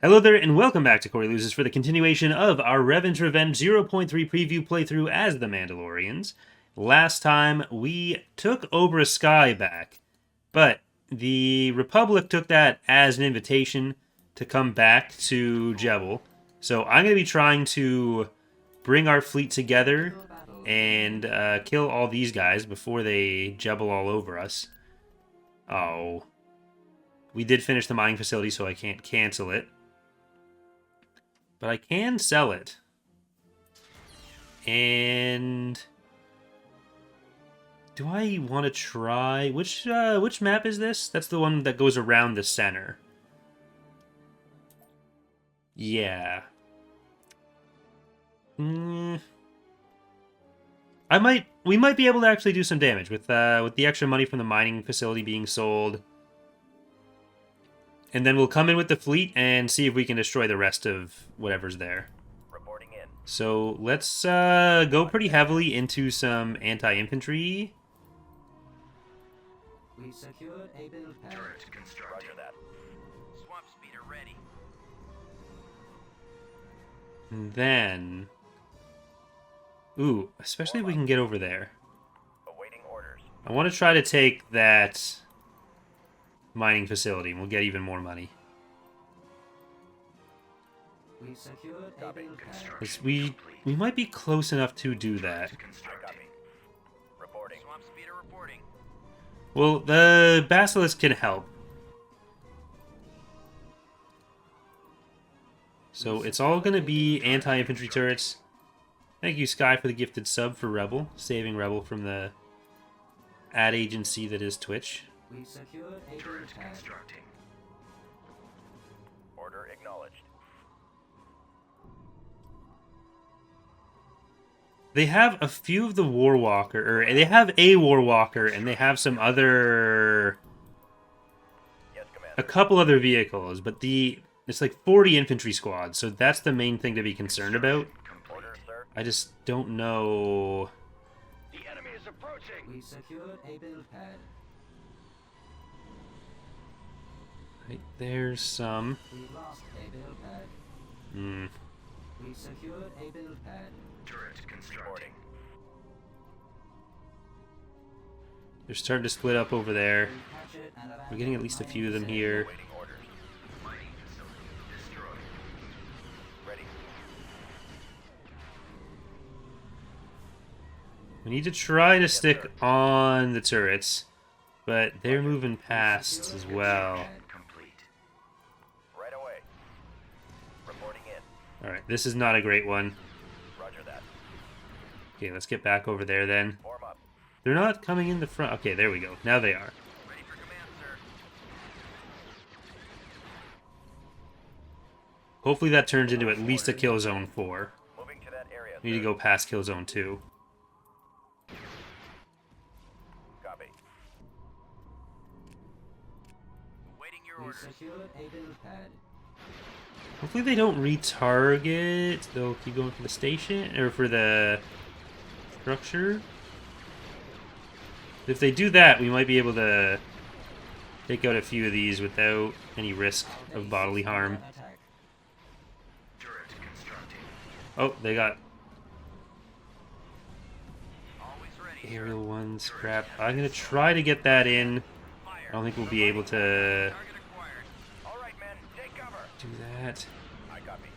Hello there, and welcome back to Corey Loses for the continuation of our Revan's Revenge 0.3 preview playthrough as the Mandalorians. Last time, we took Obra Sky back, but the Republic took that as an invitation to come back to Jebel. So I'm going to be trying to bring our fleet together and kill all these guys before they Jebel all over us. Oh. We did finish the mining facility, so I can't cancel it. But I can sell it. And do I want to try which map is this? That's the one that goes around the center. Yeah. We might be able to actually do some damage with the extra money from the mining facility being sold. And then we'll come in with the fleet and see if we can destroy the rest of whatever's there. Reporting in. So let's go pretty heavily into some anti-infantry. We secured a build pad. Turret constructed. Roger that. Swamp speeder ready. And then... Ooh, especially if we can get over there. Awaiting orders. I want to try to take that mining facility, and we'll get even more money. We secured a build pad. We might be close enough to do that. Copy. Reporting. Swamp speeder reporting. Well, the Basilisk can help. So it's all going to be anti-infantry turrets. Thank you, Sky, for the gifted sub for Rebel, saving Rebel from the ad agency that is Twitch. We secured a build pad. Order acknowledged. They have a few of the Warwalker, or they have a Warwalker, and they have some other... Yes, Commander. a couple other vehicles, but it's like 40 infantry squads, so that's the main thing to be concerned about. Order, sir. I just don't know... The enemy is approaching. We secured a build pad. Right, there's some... We lost a build pad. Hmm. We secured a build pad. Turret constructing. They're starting to split up over there. We captured and abandoned We're getting at least a mining few of them facility. here. Awaiting orders. Mining facility destroyed. Ready. We need to try to Yes, stick sir. on the turrets, but they're moving past as well. Complete. Right away. Reporting in. Alright, this is not a great one. Roger that. Okay, let's get back over there then. Form up. They're not coming in the front. Okay, there we go. Now they are. Ready for command, sir. Hopefully that turns into at least a kill zone 4. Moving to that area. We need to sir. go past kill zone 2. Copy. Awaiting your We orders. secured a build pad. Hopefully they don't retarget. They'll keep going for the station, or for the structure. If they do that, we might be able to take out a few of these without any risk of bodily harm. Attack. Turret constructing. Oh, they got Always ready. aerial ones. Crap. I'm going to try to get that in. Fire. I don't think we'll be able to Target acquired. All right, men. Take cover. do that. I copy.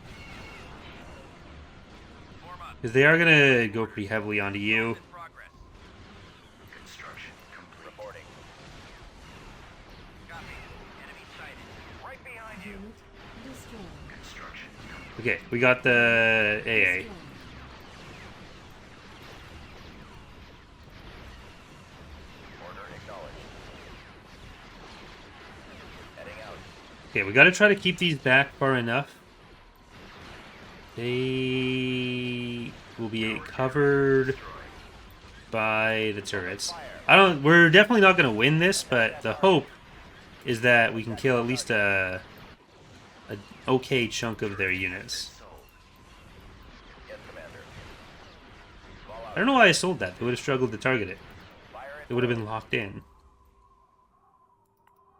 Form up. Because they are going to go pretty heavily onto you. In progress. Construction complete. Reporting. Copy. Enemy sighted. Right behind you. Construction complete. Okay, we got the AA. Order acknowledged. Heading out. Okay, we got to try to keep these back far enough. They will be covered by the turrets. We're definitely not going to win this, but the hope is that we can kill at least a okay chunk of their units. Yes, Commander. I don't know why I sold that. They would have struggled to target it. Fire It would have been locked in.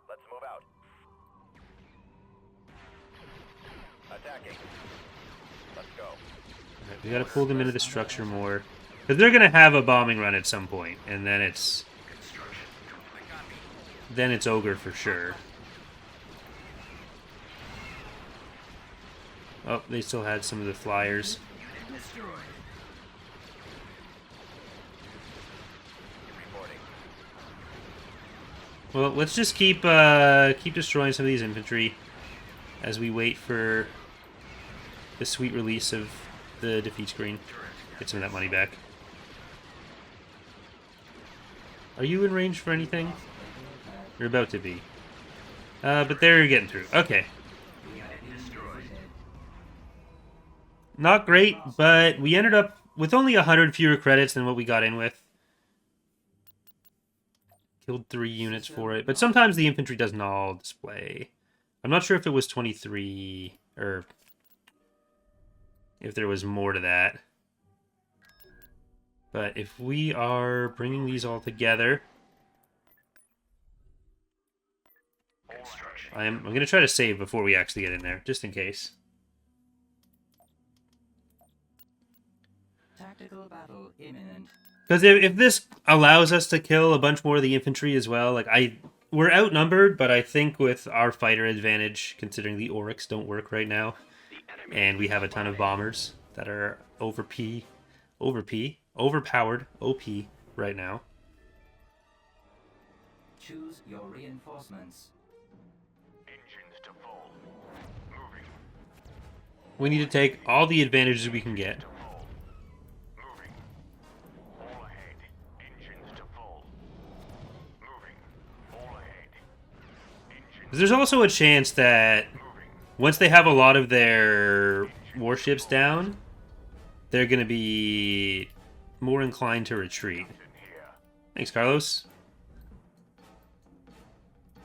Let's move out. attacking. Let's go. Alright, we gotta pull them into the structure more. Because they're gonna have a bombing run at some point, and then it's... then it's ogre for sure. Oh, they still had some of the flyers. Reporting. Well, let's just keep destroying some of these infantry as we wait for the sweet release of the defeat screen. Get some of that money back. Are you in range for anything? You're about to be. But they're getting through. Okay. Not great, but we ended up with only 100 fewer credits than what we got in with. Killed 3 units for it, but sometimes the infantry doesn't all display. I'm not sure if it was 23, or if there was more to that. But if we are bringing these all together... I'm going to try to save before we actually get in there, just in case. Tactical battle imminent. Because if this allows us to kill a bunch more of the infantry as well, like we're outnumbered, but I think with our fighter advantage, considering the Oryx don't work right now, and we have a ton of bombers that are overpowered, OP right now. Choose your reinforcements. Engines to full. Moving. We need to take all the advantages we can get. Moving. All ahead. Engines to full. Moving. All ahead. Engines There's also a chance that once they have a lot of their warships down, they're going to be more inclined to retreat. in here. Thanks, Carlos.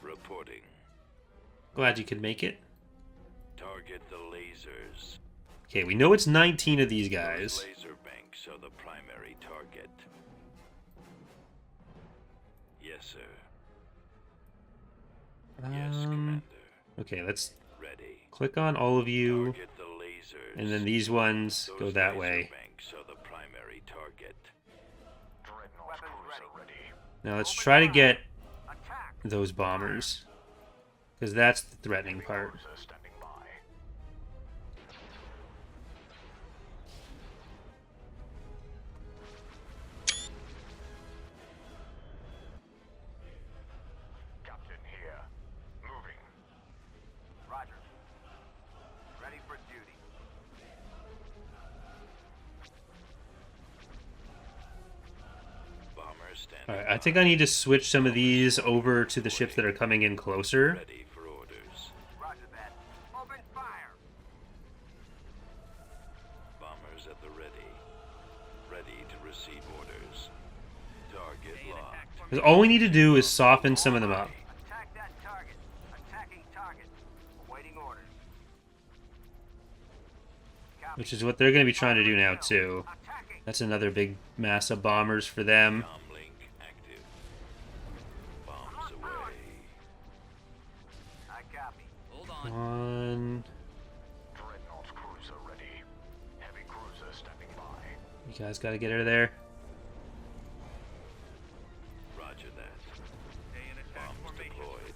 Reporting. Glad you could make it. Target the lasers. Okay, we know it's 19 of these guys. Laser banks are the primary target. Yes, sir. Yes, Commander. Okay, let's Ready. click on all of you, Target the lasers. and then these ones go Those that laser way. banks are the primary target. Dreadnought cruiser ready. Now let's try to get Attack. those bombers, because that's the threatening part. Cruiser standing by. Captain here. Moving. Roger. Ready for duty. Bombers standing Alright, I think I need to switch some of these over to the ships that are coming in closer. ready for orders. Roger that. Open fire. Bombers at the ready. Ready to receive orders. Target locked. Because all we need to do is soften some of them up. Attack that target. Attacking target. Awaiting orders. Which is what they're going to be trying to do now, too. Attacking. That's another big mass of bombers for them. Comlink active. Bombs away. I copy. Hold on. One. Dreadnought cruiser ready. Heavy cruiser standing by. You guys got to get out of there. Roger that. Stay in attack Bombs formation. deployed.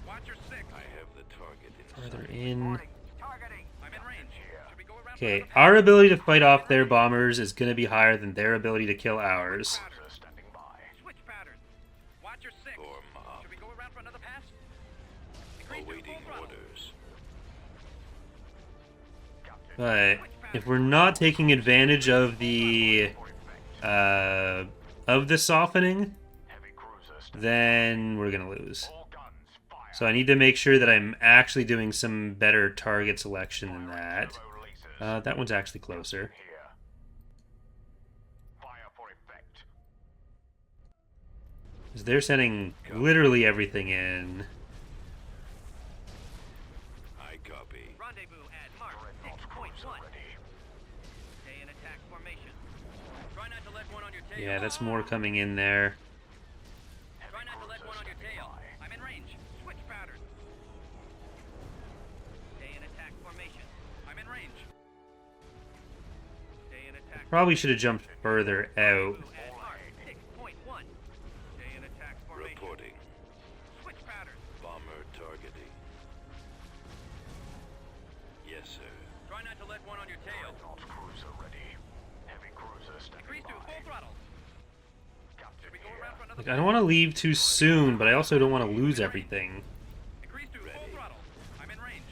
Watch your six. I have the target in Further sight. in. Morning. Targeting. I'm in range. Should we go around? Okay, our ability to fight off their bombers is going to be higher than their ability to kill ours. Cruiser standing by. Switch pattern. Watch your six. Form up. Should we go around for another pass? Agreed to Awaiting full throttle. orders. Captain. But Switch if pattern. we're not taking advantage of the softening, Heavy cruiser standing then we're gonna lose. All guns fire. So I need to make sure that I'm actually doing some better target selection than that. Turbo releases. That one's actually closer. Here. Fire for effect. 'Cause they're sending literally everything in. I copy. Rendezvous at Mark Dreadnought 6.1. Stay in attack formation. Try not to let one on your tail. Yeah, that's more coming in there. Try not to let one on your tail. I'm in range. Switch pattern. Stay in attack formation. Probably should have jumped further out. At mark 6.1. Stay in attack formation. Reporting. Switch patterns. Bomber targeting. Yes, sir. Try not to let one on your tail. Cruiser ready. Heavy cruiser Increase to full throttle. Should we go around for another Like, I don't want to leave too soon, but I also don't want to lose everything. Increase to full throttle. I'm in range.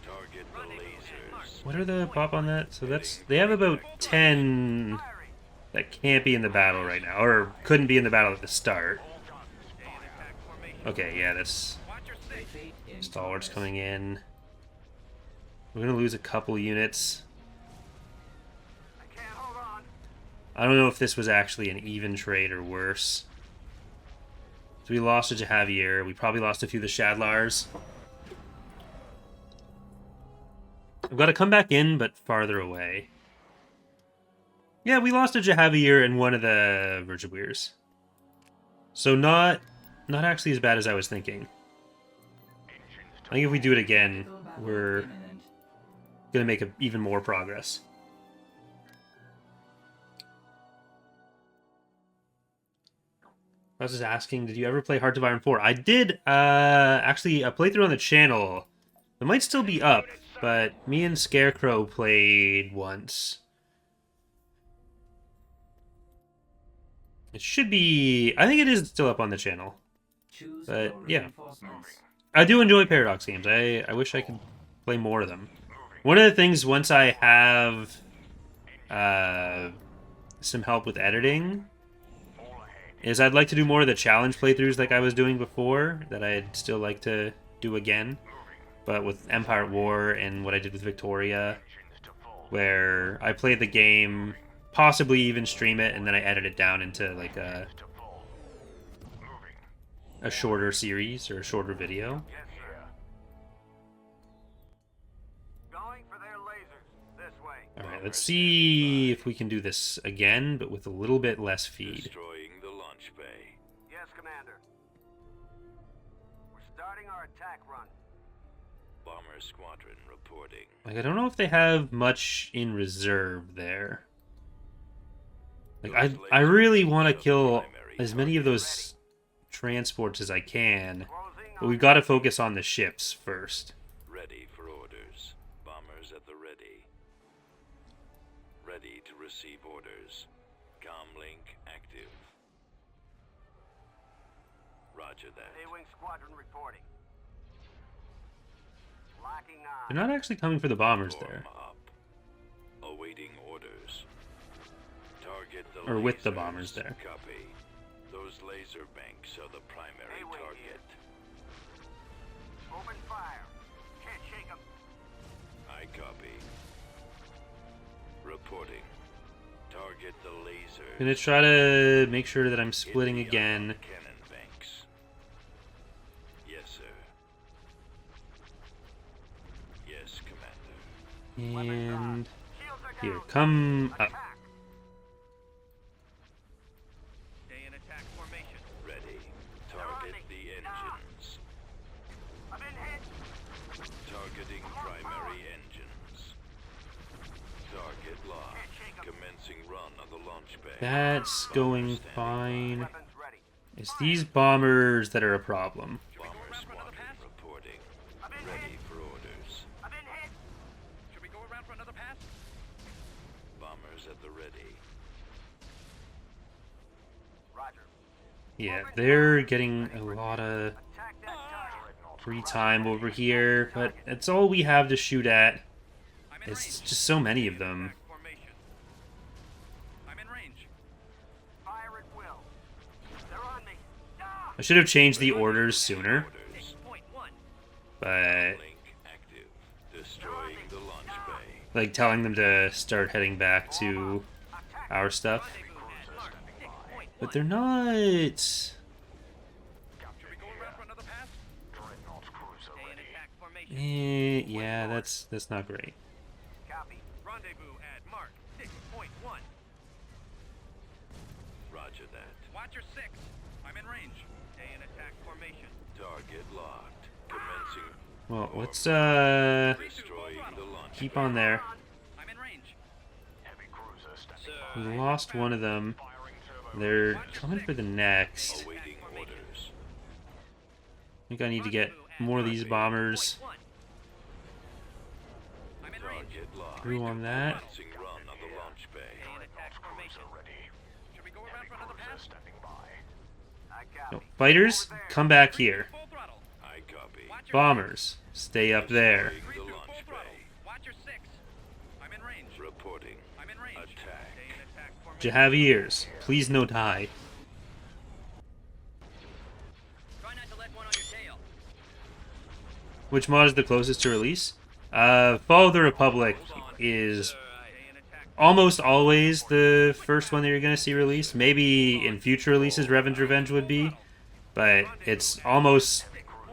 Target the lasers. What are the pop on that? So they have about 10 that can't be in the battle right now, or couldn't be in the battle at the start. Stay in attack formation. Okay, yeah, that's Watch your six. Fate in stalwarts progress. coming in. We're gonna lose a couple units. I can't hold on. I don't know if this was actually an even trade or worse. So we lost a Jahavier. We probably lost a few of the Shadlars. I've got to come back in, but farther away. Yeah, we lost a Jahavier and one of the Virgiweers. So not actually as bad as I was thinking. I think if we do it again, Tactical battle we're imminent. going to make even more progress. I was just asking, did you ever play Heart of Iron 4? I did, actually, a playthrough on the channel. It might still be up, but me and Scarecrow played once. It should be... I think it is still up on the channel. Choose But, your yeah. reinforcements. I do enjoy Paradox games. I wish I could play more of them. One of the things, once I have some help with editing, is I'd like to do more of the challenge playthroughs like I was doing before, that I'd still like to do again. But with Empire at War and what I did with Victoria, where I played the game, possibly even stream it, and then I edit it down into like a shorter series or a shorter video. Yes, sir. Going for their lasers. This way. Alright, let's see if we can do this again, but with a little bit less feed. Destroying the launch bay. Yes, Commander. We're starting our attack run. Bomber squadron reporting. Like, I don't know if they have much in reserve there. Like, I really want to kill as many of those transports as I can, but we've got to focus on the ships first. Ready for orders. Bombers at the ready. Ready to receive orders. Comlink active. Roger that. A-Wing Squadron reporting. Locking They're not actually coming for the bombers Form there. up. Awaiting orders. Target the Or with the lasers. bombers there. Copy. Those laser banks are the primary A-Wing target. Open fire. Can't shake them. I copy. Reporting. Target the laser. Gonna try to make sure that I'm splitting again. Cannon banks. Yes, sir. Yes, Commander. And Shields are here, down. come up. Attack. Stay in attack formation. Ready. Target the engines. I've been hit. Targeting primary engines. Target locked. Commencing run on the launch bay. That's going fine. Weapons ready. It's these bombers that are a problem. Bomber squadron reporting. I've been Ready hit. for orders. I've been hit. Should we go around for another pass? Bombers at the ready. Roger. Yeah, they're getting a lot of Attack that target. free time over here, but it's all we have to shoot at. I'm in It's range. just so many of them. Attack formation. I'm in range. Fire at will. They're on me. Ah! I should have changed the orders sooner, Orders. 6.1. but Link active. Destroying the launch bay. like telling them to start heading back to Attack. our stuff. Rendezvous at mark 6.1. But they're not. Should we go around for another pass? Dreadnought cruiser Stay in ready. attack formation. Yeah, that's not great. Copy. Rendezvous at mark 6.1. Roger that. Watch your six. I'm in range. Stay in attack formation. Target locked. Commencing. Well, let's Destroying the launch keep bay. on there. I'm in range. We lost one of them. They're coming for the next. Awaiting orders. I think I need to get more of these bombers I'm in range. Target locked. through on that. Commencing run on the launch bay. Stay in attack formation. Should we go around for another pass? Standing by. I copy. No, fighters, come back here. Full throttle. I copy. Watch your Bombers, stay up there. Destroying Three the through launch full throttle. bay. Watch your six. I'm in range. Reporting. I'm in range. Attack. Stay in attack formation. Jahaviers, please no die. Try not to let one on your tail. Which mod is the closest to release? Fall of the Republic is Stay in attack. almost always the first one that you're going to see released. Maybe in future releases Revan's Revenge would be, but it's almost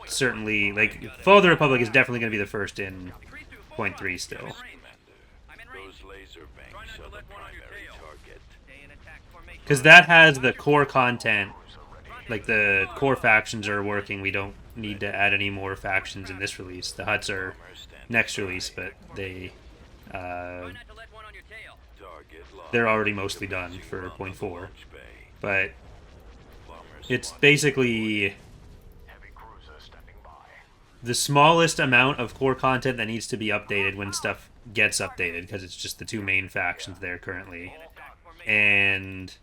certainly, like, Fall of the Republic is definitely going to be the first in Three through full point three throttle. still. I'm in range. Those laser Try banks not are to the let one on your primary tail. target. Stay in attack formation. Because that has the core content, like the core factions are working. We don't need to add any more factions in this release. The Hutts are next release, but Try not to let one on your tail. Target locked. they're already mostly done Commencing for run on point the four. launch bay. But Bombers it's spotted. basically Heavy cruiser standing by. the smallest amount of core content that needs to be updated when stuff gets updated, because it's just the two main factions there currently. Attack formation. And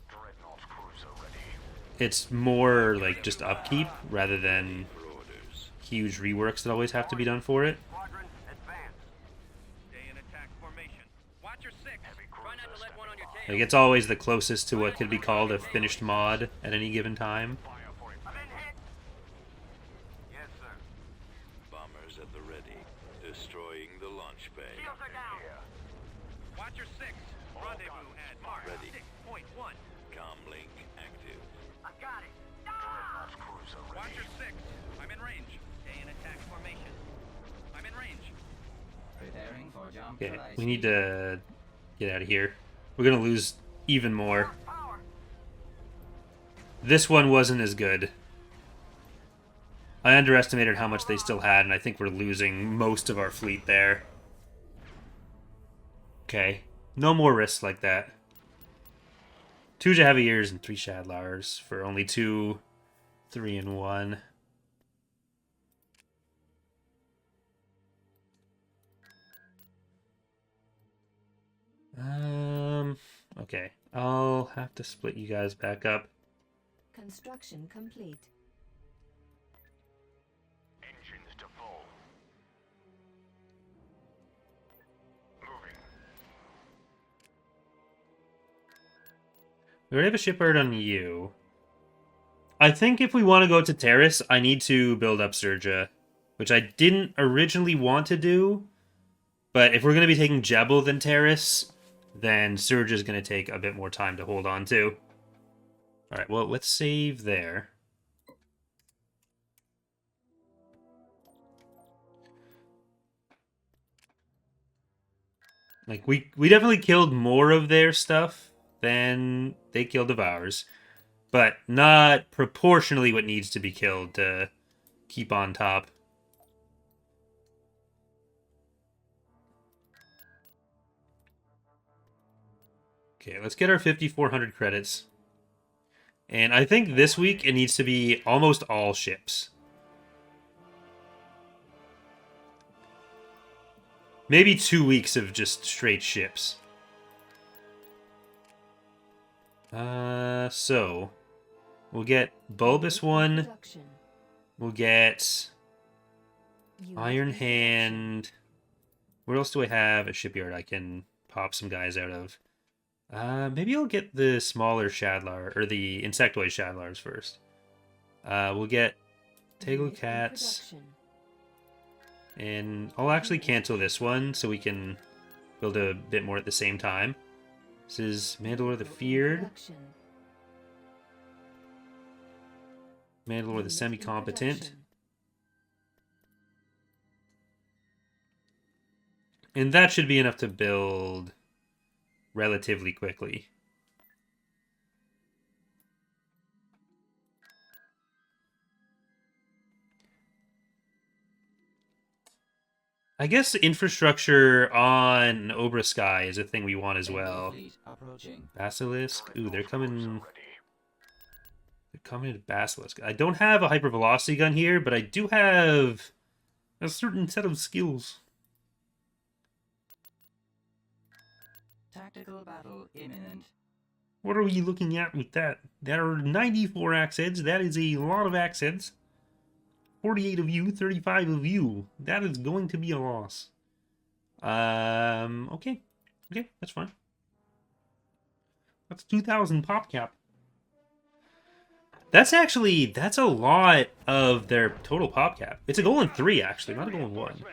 Dreadnought cruiser ready. it's more like just upkeep rather than For orders. huge reworks that always have to be done for it. Squadron, advance. Stay in attack formation. Watch your six. Try not to let one on your tail. Like, it's always the closest to what could be called a finished mod at any given time. I'm in hit. Yes, sir. Bombers at the ready. Destroying the launch bay. Shields are down. Watch your six. Rendezvous at mark. Ready. 6.1. Comlink active. I got it. Ah! Cruiser Watch ready. your six. I'm in range. Stay in attack formation. I'm in range. Preparing for jump Okay, to light we need speed. to get out of here. We're gonna lose even more. Power. This one wasn't as good. I underestimated how much they still had, and I think we're losing most of our fleet there. Okay, no more risks like that. 2 Jahaviers and 3 Shadlars for only 2, 3, and 1. Okay. I'll have to split you guys back up. Construction complete. Engines to full. Moving. We already have a shipyard on you. I think if we want to go to Terrace, I need to build up Surja, which I didn't originally want to do. But if we're going to be taking Jebel than Terrace, then Surja is going to take a bit more time to hold on to. Alright, well, let's save there. Like, we definitely killed more of their stuff than they killed of ours. But not proportionally what needs to be killed to keep on top. Okay, let's get our 5,400 credits. And I think this week it needs to be almost all ships. Maybe 2 weeks of just straight ships. So we'll get Bulbous one. Production. We'll get Unit Iron in Hand. What else do I have at shipyard I can pop some guys out of? Maybe I'll get the smaller Shadlar, or the insectoid Shadlars first. We'll get production. Tegel Unit in Cats, production. and I'll actually cancel this one so we can build a bit more at the same time. This is Mandalore the Unit in Feared, production. Mandalore the Unit in Semi-Competent, production. and that should be enough to build relatively quickly. I guess infrastructure on Obra Sky is a thing we want as well. Fleet approaching. Basilisk. Ooh, they're Dreadnought coming. cruiser ready. They're coming to Basilisk. I don't have a hypervelocity gun here, but I do have a certain set of skills. Tactical battle imminent. What are we looking at with that? There are 94 accents. That is a lot of accents. 48 of you, 35 of you. That is going to be a loss. Okay. Okay, that's fine. That's 2,000 pop cap. That's a lot of their total pop cap. It's a goal in 3, actually, not a goal in 1.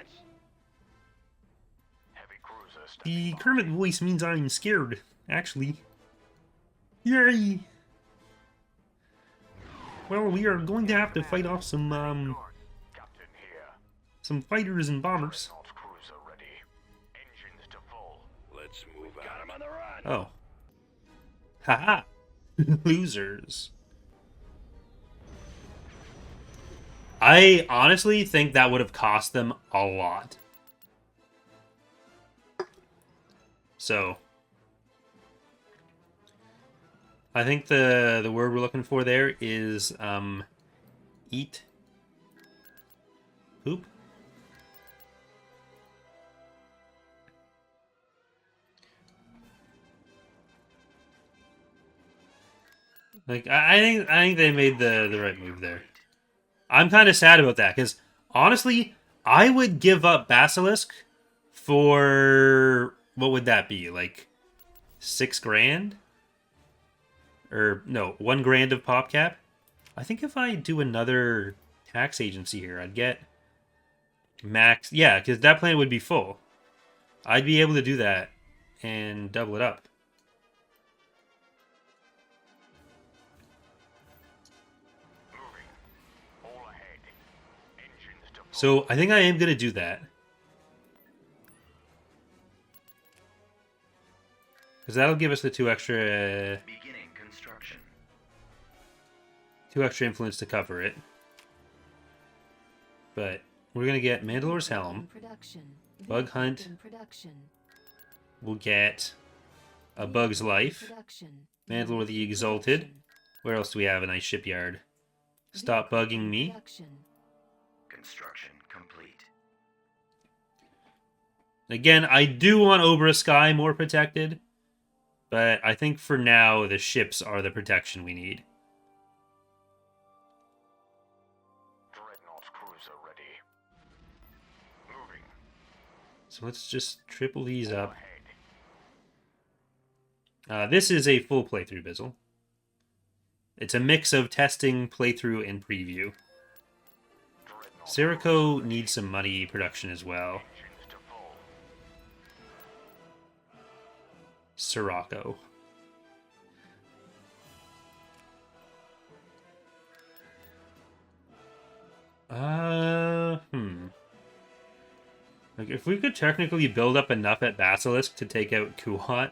Heavy cruiser The standing by. Kermit voice means I'm scared, actually. Yay! Well, we are going to have to fight off some Captain here. some fighters and bombers. Dreadnought cruiser ready. Engines to full. Let's move out. On the run. Oh. Haha. Losers. I honestly think that would have cost them a lot. So, I think the word we're looking for there is eat poop. Like I think they made the right move there. I'm kind of sad about that because honestly, I would give up Basilisk for what would that be, like $6,000? Or no, $1,000 of pop cap. I think if I do another tax agency here, I'd get max. Yeah, because that plan would be full. I'd be able to do that and double it up. Moving. All ahead. Engines to full. So I think I am going to do that. Because that'll give us the two extra Beginning construction. influence to cover it. But we're going to get Mandalore's Helm. Production. Bug Hunt. In production. We'll get A Bug's Life. Production. Mandalore the Exalted. Where else do we have a nice shipyard? Stop bugging me. Production. Construction complete. Again, I do want Obra Sky more protected. But I think for now, the ships are the protection we need. Dreadnought cruiser ready. Moving. So let's just triple these All up. ahead. This is a full playthrough, Bizzle. It's a mix of testing, playthrough, and preview. Dreadnought Sirico needs some money production as well. engines to full. Sirocco. Like, if we could technically build up enough at Basilisk to take out Kuat,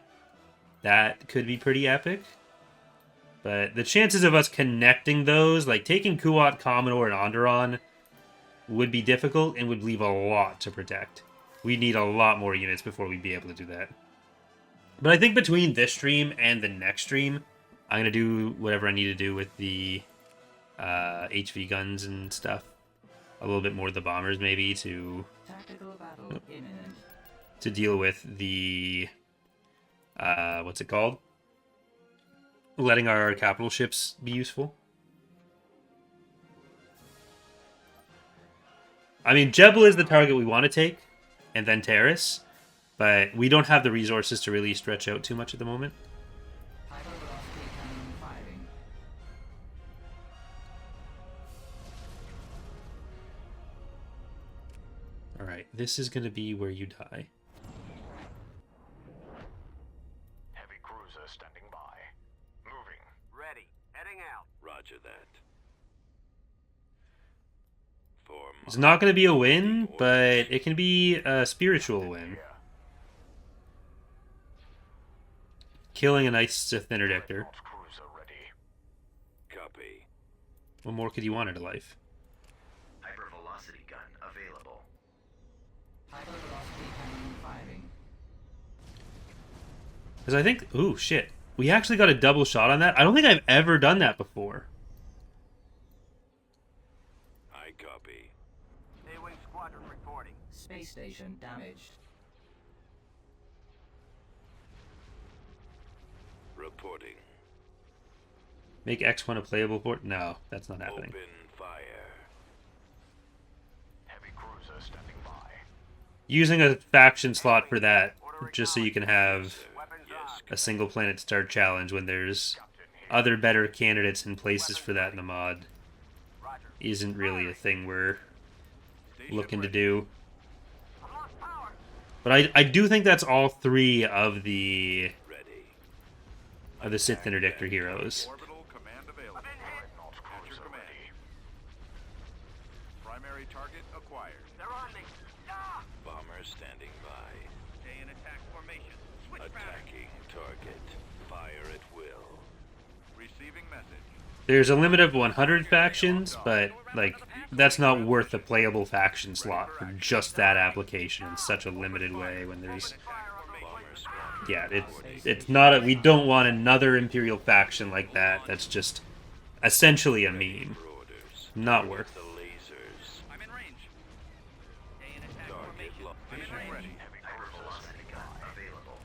that could be pretty epic. But the chances of us connecting those, like taking Kuat, Commodore, and Onderon, would be difficult and would leave a lot to protect. We'd need a lot more units before we'd be able to do that. But I think between this stream and the next stream, I'm going to do whatever I need to do with the HV guns and stuff. A little bit more of the bombers, maybe, to Tactical battle imminent. deal with the... what's it called? Letting our capital ships be useful. I mean, Jebel is the target we want to take, and then Terrace, but we don't have the resources to really stretch out too much at the moment. Hypervelocity cannon firing. Alright, this is going to be where you die. Heavy cruiser standing by. Moving. Ready. Heading out. Roger that. For It's not going to be a win, but it can be a spiritual win. Here. Killing a nice Sith interdictor. Dreadnought cruiser ready. copy. What more could you want out of life? Hypervelocity gun available. Hypervelocity cannon firing. Because I think... Ooh, shit. We actually got a double shot on that. I don't think I've ever done that before. I copy. A-Wing Squadron reporting. Space station damaged. Reporting. Make X1 a playable port? No, that's not happening. Open fire. Heavy cruiser standing by. Using a faction slot for that, just so you can have Weapons Yes. a single planet start challenge when there's other better candidates and places for that in the mod, on. Roger. isn't really a thing we're Station looking to ready. do. I'm lost power. But I do think that's all three of the Ready. Sith Interdictor heroes. Orbital command available. I've been hit. Dreadnought At your cruiser command. ready. Primary target acquired. They're on me. Ah! Bomber standing by. Stay in attack formation. Switch pattern. Attacking target. Fire at will. Receiving message. There's a limit of 100 factions, but like that's not worth a playable faction slot for just that application in such a limited way when there's Fire on me. Bomber squadron. yeah, it's not a, we don't want another Imperial faction like that. That's just essentially a meme. For orders. Not worth. The lasers. I'm in range. Stay in attack Target formation. locked. I'm in range. Ready. Heavy cruiser standing by. Available.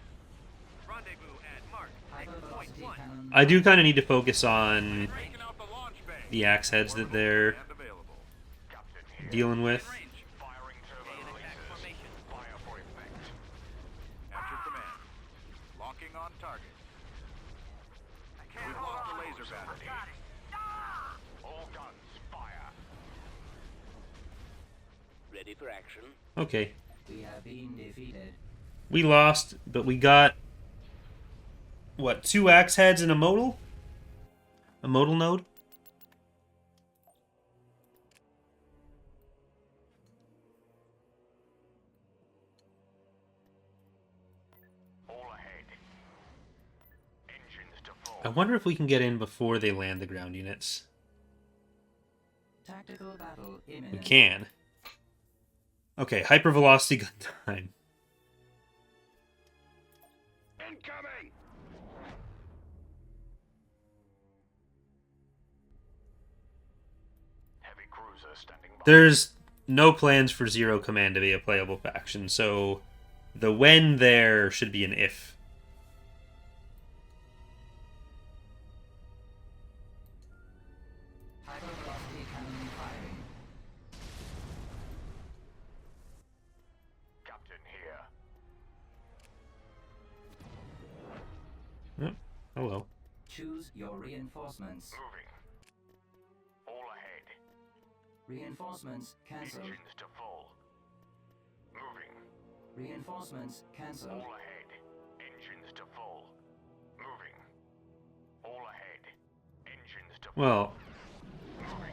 Rendezvous at mark. Point Hypervelocity one. cannon. I do kind of need to focus on Taking out the launch bay. the axe heads that they're Command available. Captain here. dealing with. Range. Firing turbo Stay in attack lasers. formation. Fire for effect. At your command. Locking on target. I can't We've hold lost on. the laser battery. Got it. Ah! All guns fire. Ready for action. Okay, We have been defeated. we lost, but we got what, 2 axe heads and a modal? A modal node? All ahead. Engines to full. I wonder if we can get in before they land the ground units. Tactical battle imminent. We can. Okay, hypervelocity gun time. Incoming! Heavy cruiser standing by. There's no plans for Zero Command to be a playable faction, so the when there should be an if. Hypervelocity cannon firing. Captain here. Oh, hello. Choose your reinforcements. Moving. All ahead. Reinforcements cancelled. Engines to full. Moving. Reinforcements cancelled. All ahead. Engines to full. Moving. All ahead. Engines to full. Well,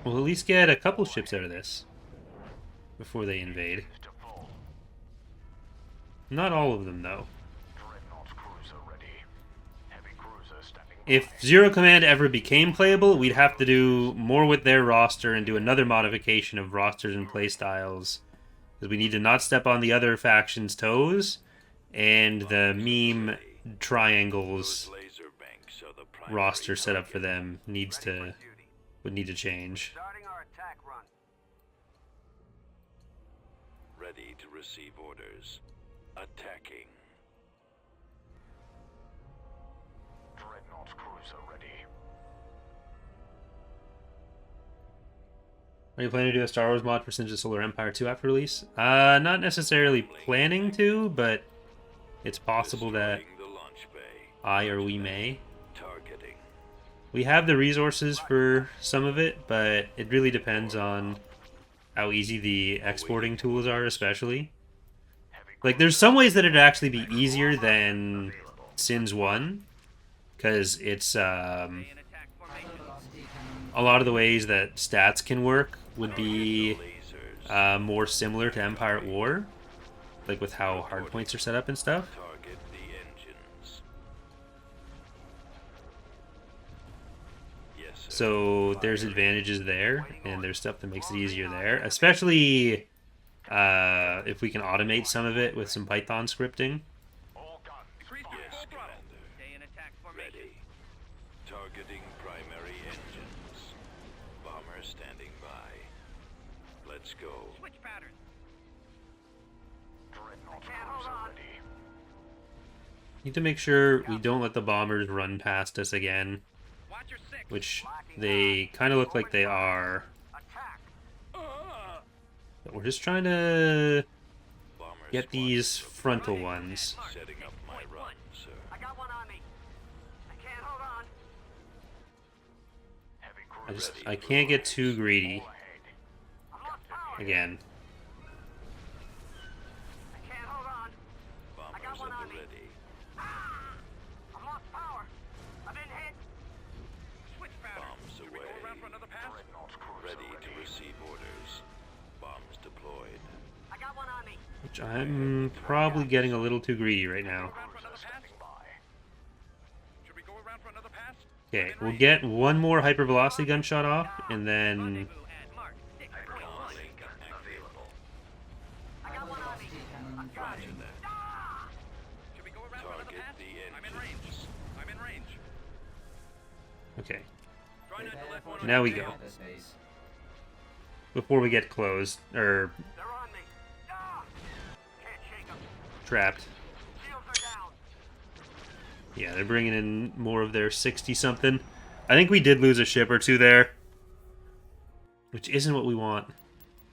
we'll at least get a couple ships out of this before they invade. Engines to full. Not all of them, though. Dreadnought cruiser ready. Heavy cruiser standing by. If Zero Command ever became playable, we'd have to do more with their roster and do another modification of rosters and playstyles. Because we need to not step on the other faction's toes, and the meme triangles Those laser banks are the primary roster set up for target. them needs Ready to for duty. would need to change. Starting our attack run. Ready to receive orders. Attacking. Dreadnought cruiser ready. Are you planning to do a Star Wars mod for Sins of Solar Empire 2 after release? Not necessarily planning to, but it's possible that Destroying the launch bay. I or we may. Targeting. We have the resources for some of it, but it really depends on how easy the exporting tools are, especially. Like, there's some ways that it'd actually be easier than Sins 1, because it's, Stay in attack formation. Hypervelocity cannon. a lot of the ways that stats can work would be Lasers. more similar to Empire at War, like with how hardpoints are set up and stuff. Target the engines. Yes, sir. So there's advantages there, and there's stuff that makes it easier there, especially if we can automate some of it with some Python scripting. All guns. Increase to Yes, full throttle. Commander. Stay in attack formation. Ready. Targeting primary engines. Bomber standing by. Let's go. Switch pattern. Dreadnought Can't hold cruiser on. ready. Need to make sure we don't let the bombers run past us again, Watch your six. which they kind of look like they are. Attack. But we're just trying to Bomber get squadron these frontal ones. setting up my run, sir. I got one on me. I can't hold on. Heavy I can't get too greedy all ahead. I've lost power. again. I can't hold on. Bombers got one at on the me. ready. I've lost power. I've been hit. Switch pattern. Bombs Should we go away. around for another pass? Dreadnought cruiser Ready to receive orders. Bombs deployed. I got one on me. Which I'm probably getting a little too greedy right now. Around for another pass? Standing by. Should we go around for another pass? Okay, we'll get one more hypervelocity gunshot off, and then Rendezvous at Mark 6.1. Link available. I got one on me. Velocity cannon Got it. fired. Should we go around for another Target pass? the I'm in range. engines. I'm in range. okay. Try not to Prepare let for one Now we entry go. hyperspace. Before we get closed or They're on me. Ah! Can't shake them. trapped. Shields are down. Yeah, they're bringing in more of their 60-something. I think we did lose a ship or two there, which isn't what we want.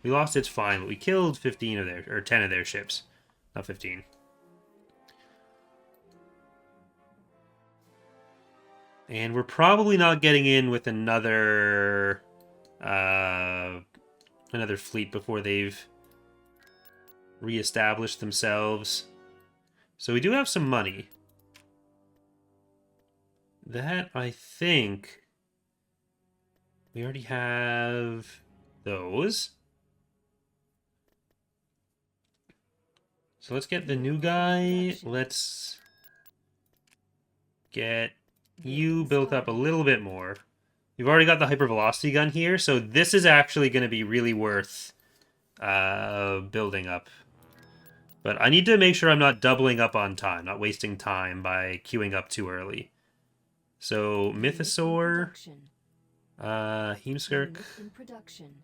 We lost, it's fine, but we killed 15 of their, or 10 of their ships. Not 15. And we're probably not getting in with another fleet before they've reestablished themselves. So we do have some money. That, I think, we already have those. So let's get the new guy. Let's get you built up a little bit more. You've already got the hypervelocity gun here, so this is actually going to be really worth building up. But I need to make sure I'm not doubling up on time, not wasting time by queuing up too early. So, Mythosaur, Heemskirk. In production.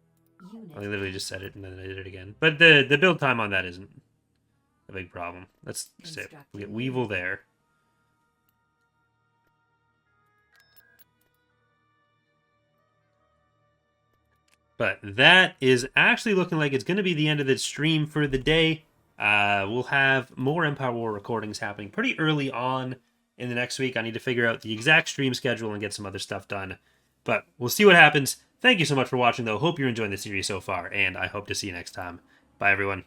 I literally just said it and then I did it again. But the build time on that isn't a big problem. Let's sit. We get Weevil there. But that is actually looking like it's going to be the end of the stream for the day. We'll have more Empire War recordings happening pretty early on in the next week. I need to figure out the exact stream schedule and get some other stuff done. But we'll see what happens. Thank you so much for watching, though. Hope you're enjoying the series so far, and I hope to see you next time. Bye, everyone.